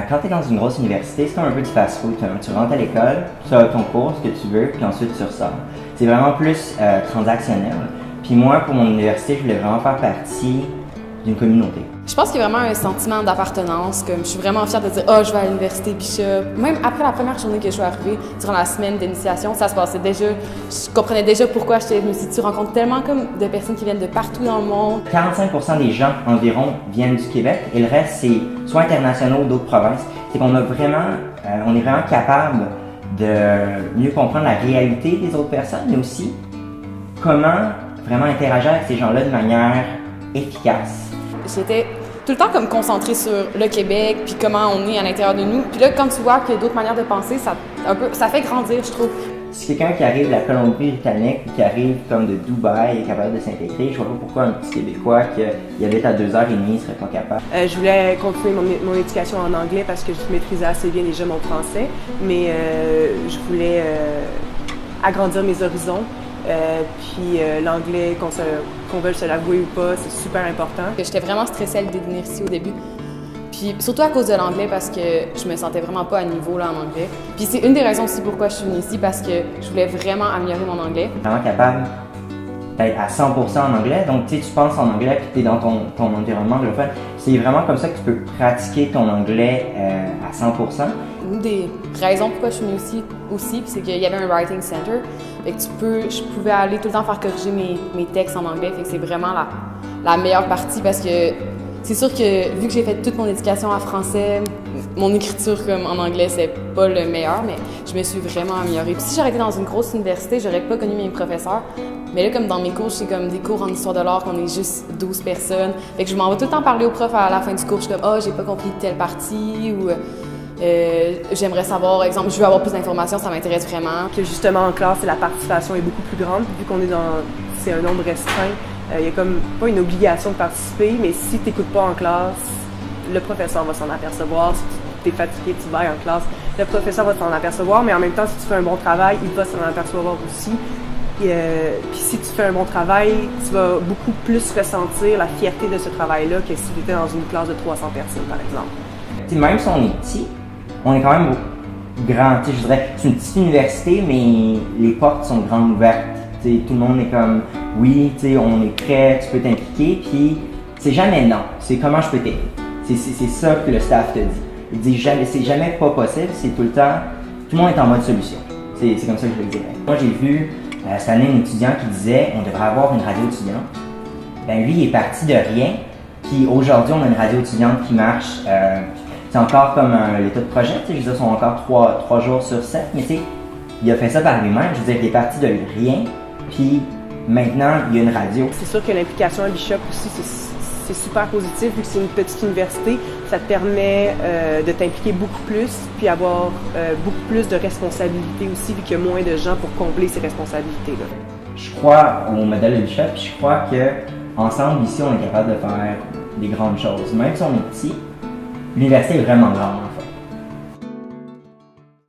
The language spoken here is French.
Quand tu es dans une grosse université, c'est comme un peu du fast-food. Tu rentres à l'école, tu as ton cours, ce que tu veux, puis ensuite tu ressors. C'est vraiment plus transactionnel. Puis moi, pour mon université, je voulais vraiment faire partie d'une communauté. Je pense qu'il y a vraiment un sentiment d'appartenance, comme je suis vraiment fière de dire « Ah, je vais à l'université Bishop ». Même après la première journée que je suis arrivée, durant la semaine d'initiation, ça se passait déjà. Je comprenais déjà pourquoi j'étais venue ici. Tu rencontres tellement comme de personnes qui viennent de partout dans le monde. 45% des gens environ viennent du Québec et le reste, c'est soit internationaux ou d'autres provinces. C'est qu'on a vraiment, on est vraiment capable de mieux comprendre la réalité des autres personnes, mais aussi comment vraiment interagir avec ces gens-là de manière efficace. J'étais tout le temps comme concentrée sur le Québec, puis comment on est à l'intérieur de nous. Puis là, quand tu vois qu'il y a d'autres manières de penser, ça fait grandir, je trouve. Si quelqu'un qui arrive de la Colombie-Britannique ou qui arrive comme de Dubaï est capable de s'intégrer, je vois pas pourquoi un petit Québécois qui habite à 2h30 serait pas capable. Je voulais continuer mon éducation en anglais parce que je maîtrisais assez bien déjà mon français, mais je voulais agrandir mes horizons. Puis l'anglais, qu'on veuille se l'avouer ou pas, c'est super important. J'étais vraiment stressée à l'idée de venir ici au début. Puis surtout à cause de l'anglais parce que je me sentais vraiment pas à niveau là en anglais. Puis c'est une des raisons aussi pourquoi je suis venue ici parce que je voulais vraiment améliorer mon anglais. Vraiment capable d'être à 100% en anglais. Donc tu sais, tu penses en anglais puis tu es dans ton environnement anglophone. C'est vraiment comme ça que tu peux pratiquer ton anglais à 100%. Une des raisons pourquoi je suis venue ici aussi, c'est qu'il y avait un writing center. Fait que je pouvais aller tout le temps faire corriger mes textes en anglais. Fait que c'est vraiment la meilleure partie parce que c'est sûr que vu que j'ai fait toute mon éducation en français, mon écriture comme en anglais, c'est pas le meilleur, mais je me suis vraiment améliorée. Puis si j'aurais été dans une grosse université, j'aurais pas connu mes professeurs. Mais là, comme dans mes cours, c'est comme des cours en histoire de l'art qu'on est juste 12 personnes. Fait que je m'en vais tout le temps parler au prof à la fin du cours. Je suis comme « Ah, j'ai pas compris telle partie » ou j'aimerais savoir, exemple, je veux avoir plus d'informations, ça m'intéresse vraiment. Que justement en classe, la participation est beaucoup plus grande, vu qu'on est c'est un nombre restreint. Il y a comme pas une obligation de participer, mais si tu n'écoutes pas en classe, le professeur va s'en apercevoir. Si tu es fatigué, tu vas en classe, le professeur va s'en apercevoir, mais en même temps, si tu fais un bon travail, il va s'en apercevoir aussi. Puis si tu fais un bon travail, tu vas beaucoup plus ressentir la fierté de ce travail-là que si tu étais dans une classe de 300 personnes, par exemple. T'sais, même si on est petit, on est quand même grand. Je dirais, c'est une petite université, mais les portes sont grandes ouvertes. T'sais, tout le monde est comme, oui, on est prêt, tu peux t'impliquer, puis c'est jamais non, c'est comment je peux t'aider. C'est ça que le staff te dit. Il dit jamais, c'est jamais pas possible, c'est tout le temps, tout le monde est en mode solution. C'est comme ça que je le dirais. Moi, j'ai vu cette année un étudiant qui disait, on devrait avoir une radio étudiante. Ben lui, il est parti de rien, puis aujourd'hui, on a une radio étudiante qui marche. C'est encore comme l'état de projet, je veux dire, ils sont encore 3 jours sur 7, mais il a fait ça par lui-même. Je veux dire, il est parti de rien, puis maintenant, il y a une radio. C'est sûr que l'implication à Bishop aussi, c'est super positif, vu que c'est une petite université. Ça te permet de t'impliquer beaucoup plus, puis avoir beaucoup plus de responsabilités aussi, vu qu'il y a moins de gens pour combler ces responsabilités-là. Je crois au modèle de Bishop, puis je crois qu'ensemble, ici, on est capable de faire des grandes choses. Même si on est petit, l'université est vraiment grande.